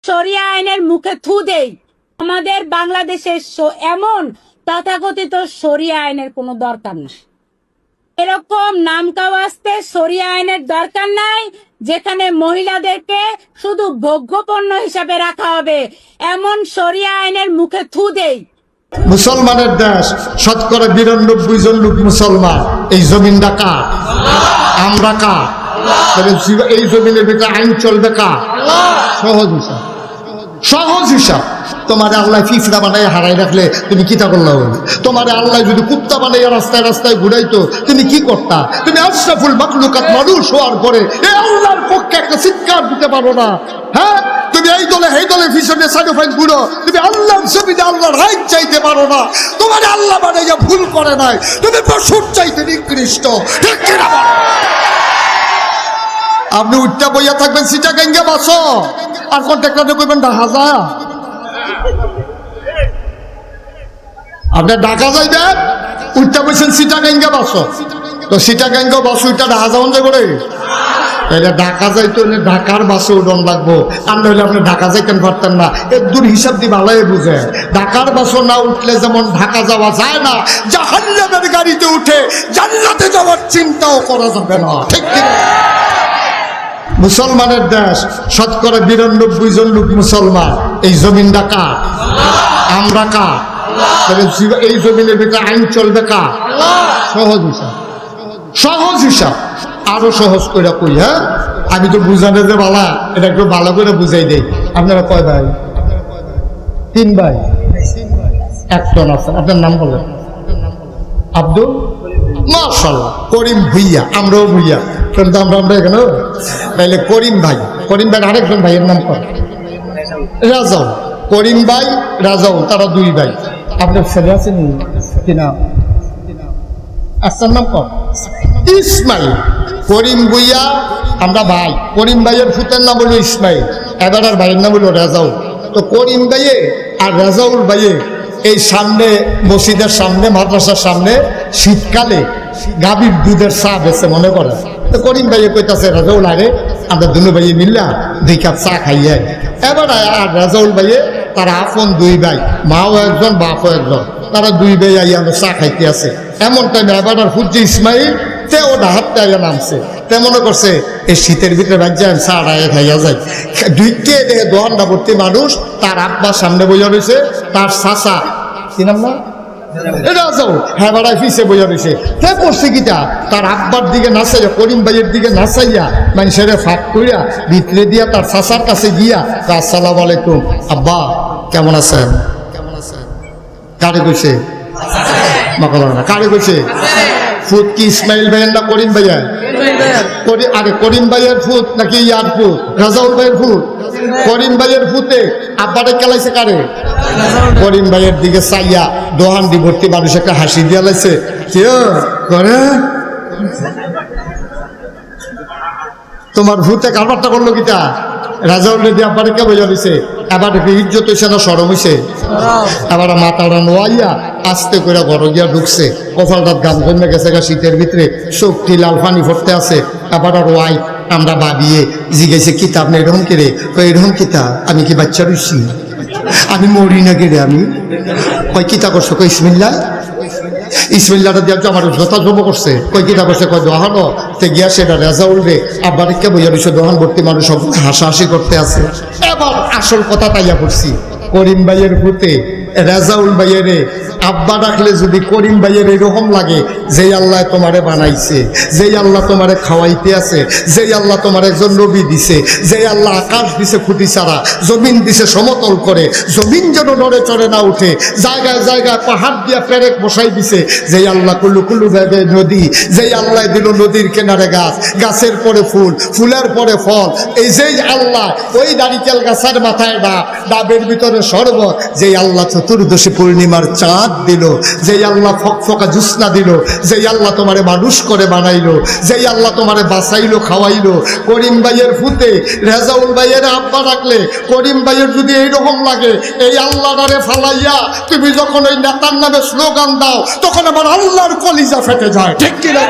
শরিয়া আইনের মুখে থু দেই। আমাদের বাংলাদেশের এমন তথাকথিত শরিয়া আইনের কোনো দরকার নেই। এরকম নামকাওয়াস্তে শরিয়া আইনের দরকার নাই, যেখানে মহিলাদেরকে শুধু ভোগ্যপণ্য হিসাবে রাখা হবে, এমন শরিয়া আইনের মুখে থু দেই। মুসলমানের দেশ, শতকরা 92 জন লোক মুসলমান। এই জমিনটা কার? আমরা কার? এই জমিনের ভিতরে আইন চলবে কার? সহজ হিসাব, সহজ হিসাব। তোমার আল্লাহ ফিফড়া বানাই হারাই রাখলে তুমি কিতা করলা? তোমার আল্লাহ যদি কুত্তা বানাইয়া রাস্তায় রাস্তায় ঘুরাইতো তুমি কি করতা? তুমি আশরাফুল মাখলুকাত মানুষ হওয়ার পরে এই আল্লাহর পক্ষে একটা চিৎকার দিতে পারো না? হ্যাঁ, তুমি এই দলে এই দলে পিছনে সাইডোফাইন ঘুরো, তুমি আল্লাহর জমিনে আল্লাহর হাইট চাইতে পারো না। তোমার আল্লাহ বানাইয়া ভুল করে নাই, তুমি পশুর চাইতে নিকৃষ্ট। ঠিক কিনা বলো? আপনি উঠটা বইয়া থাকবেন সিটা গেঙ্গে বাসো, আর কন্ট্রাক্টরে কইবেন ঢাকা যা। আপনি ঢাকা যাইবেন, উঠটা বইছেন সিটা গেঙ্গে বাসো, তো সিটা গেঙ্গে বাসো উঠটা ঢাকা যাওয়ান যায় করে তাহলে ঢাকা যাইতে হলে ঢাকার বাসে উঠন লাগবো, আর নইলে আপনি ঢাকা যাইতেন পারতেন না। এর দূর হিসাব দিয়ে ভালোই বুঝে, ঢাকার বাসও না উঠলে যেমন ঢাকা যাওয়া যায় না, জাহান্নামের গাড়িতে উঠে জান্নাতে যাওয়ার চিন্তাও করা যাবে না। ঠিক কিনা? মুসলমানের দেশ, শতকরা 92 জন লোক মুসলমান। এই জমিনটা কার? আমরা কার? এই জমিনের ভিতরে আইন চলবে কার? সহজ হিসাব, সহজ হিসাব। আরো সহজ করে কই। হ্যাঁ, আমি তো বুঝানো যে বালা, এটা একটু ভালো করে বুঝাই দেই। আপনারা কয় ভাই? 3 ভাই, একজন আছেন। আপনার নাম বলেন? আব্দুল, মাশাআল্লাহ। করিম ভুইয়া, আমরাও ভুইয়া, কিন্তু আমরা এখানে তাইলে করিম ভাই। করিম ভাই আরেকজন ভাইয়ের নাম কর রাজাউ। করিম ভাই, রাজাউ, তারা 2 ভাই। আপনার ছেলে আছেন কিনা? আচ্ছার নাম কর ইসমাইল। করিম ভুইয়া আমরা ভাই। করিম ভাইয়ের ফুতের নাম হলো ইসমাইল, এবার আর ভাইয়ের নাম হলো রাজাউ। তো করিম ভাইয়ে আর রাজাউল ভাইয়ে এই সামনে মসজিদের সামনে, মাদ্রাসার সামনে শীতকালে গাভীর দুধের চা বেছে মনে করে। তো করিম ভাইয়ে কইতাছে রাজাউল আরে আমরা দুনো ভাইয়ে মিললা 2 কাপ চা খাইয়ে। এবার আর রাজাউল ভাইয়ে তারা আপন 2 ভাই, মাও একজন বাপও একজন, তারা 2 ভাই আইয়া আমরা চা খাইতে আছে। এমন টাইমে এবার আর ফুজি ইসমাইল তেও হাতটা আইয়া নামছে। তে মনে করছে এই শীতের ভিতরে বাজ্যান চা আইয়া খাইয়া যায়। দুইটে দেখে দোহান্ডা ভর্তি মানুষ, তার আব্বার সামনে বইয়া রয়েছে, তার চাচা কি নাম না রাজাও হ্যাঁ বাড়ায় পিছিয়ে বইয়া রয়েছে। হ্যাঁ করছে কিটা, তার আব্বার দিকে নাচাইয়া, করিম ভাইয়ের দিকে নাচাইয়া মানুষের ফাঁক কইরা ভিতরে দিয়া তার চাচার কাছে গিয়া আসসালামু আলাইকুম আব্বা কেমন আছেন? কারে কইছে? কারে কইছে? ফুট কি ইসমাইল ভাইয়ের না করিম ভাইয়ের? আরে করিম ভাইয়ের ফুট নাকি ইয়ার ফুট? রাজাউল ভাইয়ের ফুট। করিম ভাইয়ের ফুটে আব্বারে কেলাইছে কারে? করিম ভাইয়ের দিকে চাইয়া দোহান দি ভর্তি মানুষ একটা হাসি দিয়া লাইছে। করে তোমার ভূতে কারবারটা করলো কিটা? রাজাউল রেডি আব্বারে কে বোঝা দিছে? এবার ইজ্জত হইছে না সরম হইছে? এবার মাথাটা নোয়াইয়া আস্তে করে ঘর গিয়া ঢুকছে। কপালটার গান জমে গেছে গা শীতের ভিতরে, চোখটি লাল পানি ভরতে আছে। এবার আর ওয়াই আমরা ভাবিয়ে জিজ্ঞেসে কিতাব না এরকম কেড়ে? এরকম কিতাব? আমি কি বাচ্চা রইছি? আমি মরি না কেড়ে? আমি কয় কিতা করছো? কই ইসমিল্লা। ইসমিল্লাটা দিয়ে আমার জোতা জমা করছে। কই কিতা করছে? কয় দোহানো তে গিয়া সেটা রেজাউল রে আব্বার কে বইয়া রয়েছে, দোহান ভর্তি মানুষ সব হাসাহাসি করতে আছে। এবার আসল কথা তাইয়া করছি, করিম ভাইয়ের ভূতে রাজাউল ভাইয়ের আব্বা ডাকলে যদি করিম ভাইয়ের এরকম লাগে, যেই আল্লাহ তোমারে বানাইছে, যেই আল্লাহ তোমারে খাওয়াইতে আছে, যেই আল্লাহ তোমার একজন নবী দিছে, যেই আল্লাহ আকাশ দিছে খুঁটি ছাড়া, জমিন দিছে সমতল করে, জমিন যেন নড়ে চড়ে না উঠে, জায়গায় জায়গায় পাহাড় দিয়া পেরেক বসাই দিছে, যেই আল্লাহ কুল্লু কুল্লু জায়গায় নদী, যেই আল্লাহ দিল নদীর কিনারে গাছ, গাছের পরে ফুল, ফুলের পরে ফল, এই যেই আল্লাহ ওই নারিকেল গাছের মাথায় ডাব, ডাবের ভিতরে শরবত, যেই আল্লাহ চতুর্দশী পূর্ণিমার চাঁদ দিল, যেই আল্লাহ ফকফকা জুসনা দিল, যেই আল্লাহ তোমারে মানুষ করে বানাইলো, যেই আল্লাহ তোমারে বাঁচাইলো খাওয়াইলো, করিম ভাইয়ের ফুতে রেজাউল ভাইয়ের আব্বা রাখলে করিম ভাইয়ের যদি এইরকম লাগে, এই আল্লাহরে ফালাইয়া তুমি যখন ওই নেতার নামে স্লোগান দাও, তখন আমার আল্লাহর কলিজা ফেটে যায়। ঠিক কিনা?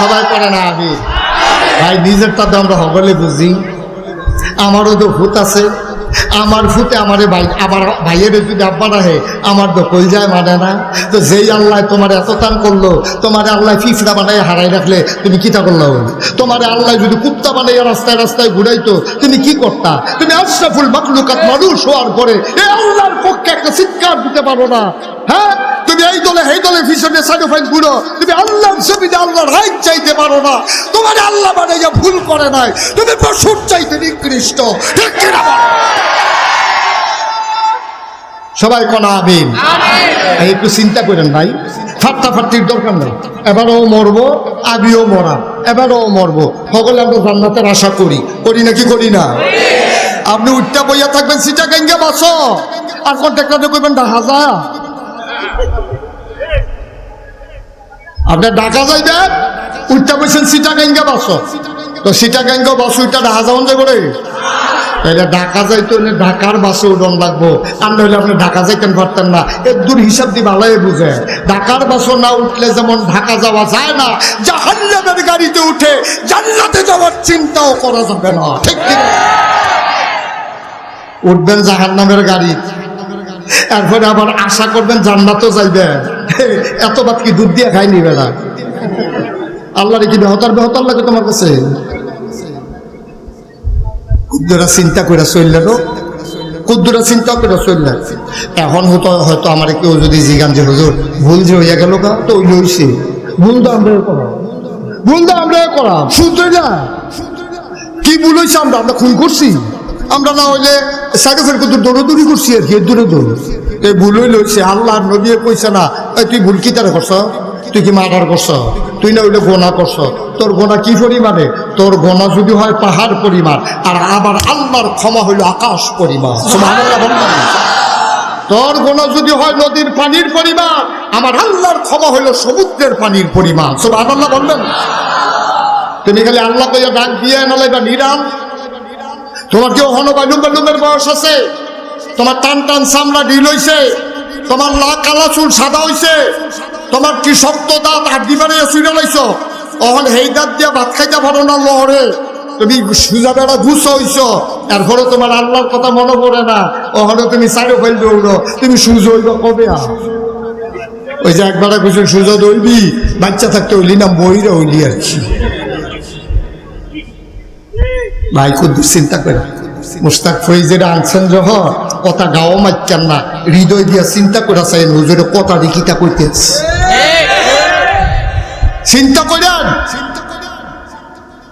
সবাই করে না আমি ভাই নিজেরটা তো আমরা সকলে বুঝি আমারও তো ভূত আছে আমার ভূতে আমারে ভাই আমার ভাইয়ের যদি আব্বা রাহে আমার তো কলজায় মানে না তো যেই আল্লাহ তোমার এত টান করলো তোমার আল্লাহ ফিফড়া বানাই হারাই রাখলে তুমি কিটা করলো তোমার আল্লাহ যদি কুত্তা বানাইয়া রাস্তায় রাস্তায় ঘুরাইতো তুমি কি করতা তুমি আশরাফুল মাখলুকাত মানুষ হওয়ার পরে এই আল্লাহর পক্ষে একটা চিৎকার দিতে পারো না হ্যাঁ তুমি এই দলে পিছনে সাইডোফাইন ঘুরো তুমি আল্লাহর জমিনে আল্লাহর হাইট চাইতে পারো না তোমার আল্লাহ বানাইয়া ভুল করে নাই তুমি পশুর চাইতে নিকৃষ্ট ঠিক কিনা বলো? সবাই কোন আমিন একটু চিন্তা করেন ভাই ফাট্টাফাট্টির দরকার নেই এবারও মরবো আমিও মরা এবারও মরবো সকলে আমরা জান্নাতের আশা করি নাকি করি না আপনি উঠতে বইয়া থাকবেন সিটা গাঙ্গে বাসো আর কন্ট্রাক্টরে কইবেন ঢাকা যা আপনি ঢাকা যাইবেন উঠতে বসেন সিটা গাঙ্গে বাসো তো সিটা গাঙ্গে বাস উঠটা ঢাকা যাওয়ান যাবে রে তাহলে ঢাকা যাইতে হলে ঢাকার বাসে উঠন লাগবো আর নইলে আপনি ঢাকা যাইতেন পারতেন না এর দূর হিসাব দিয়ে ভালোই বুঝে ঢাকার বাসও না উঠলে যেমন ঢাকা যাওয়া যায় না জাহান্নামের গাড়িতে উঠে জান্নাতে যাওয়ার চিন্তাও করা যাবে না ঠিক কিনা উঠবেন জাহান্নামের গাড়ি এরপরে আবার আশা করবেন জান্নাতও যাইবেন এত বাদ কি দুধ দিয়ে খাই নিবে না আল্লাহরে কি বেহতার লাগে তোমার কাছে কুদ্দুরা চিন্তা করে চললেন কুদ্দুরা চিন্তা করে চললেন এখন হয়তো আমার কেউ যদি জিগান যে হুজুর ভুল যে হইয়া গেল কা তো ওই হইছে ভুল তো আমরা করা শুনতে না কি ভুল হয়েছে আমরা খুন করছি আমরা না হইলে সাইডোফের কত দৌড়দৌড়ি করছি আর কি দূরে দৌড় এই ভুল হইছে আল্লাহ নবী কইছে না তুই ভুল কি তারা করছ তুই কি মার্ডার করছ তুই না হইলে গোনা করছ তোর গোনা কি পরিমাণে তোর গোনা যদি হয় পাহাড় পরিমাণ আর আবার আল্লাহর ক্ষমা হইল আকাশ পরিমাণ তোর গোনা যদি হয় নদীর পানির পরিমাণ আমার আল্লাহর ক্ষমা হইল সমুদ্রের পানির পরিমাণ সুবহানাল্লাহ বলবেন তুমি খালি আল্লাহ কইয়া ডাক দিয়ে নালে বা নিরাম তোমার কেউ হনবাইলুমের বয়স আছে তোমার টান টান চামড়া ঢিল হইছে তোমার লাখ কালা চুল সাদা হইছে তোমার কি শক্ত দাঁত হাড্ডি বানিয়ে চুইরা লাইছ অহন হেই দাঁত দিয়া ভাত খাইতে পারো না লহরে তুমি সুজা বেড়া ঘুষ হইছ এরপরে তোমার আল্লাহর কথা মনে পড়ে না ওখানে তুমি সাইডে ফেল দৌড়ো তুমি সুজ হইব কবে ওই যে একবার কিছু সুজা দৌড়বি বাচ্চা থাকতে হইলি না বইরে হইলি আর কি ভাই খুব চিন্তা করে মুস্তাক ফরিজের আনছেন যখন কথা গাও মারছেন না হৃদয় দিয়া চিন্তা করে চাই হুজুরে কথা দেখিটা করতেছে চিন্তা করেন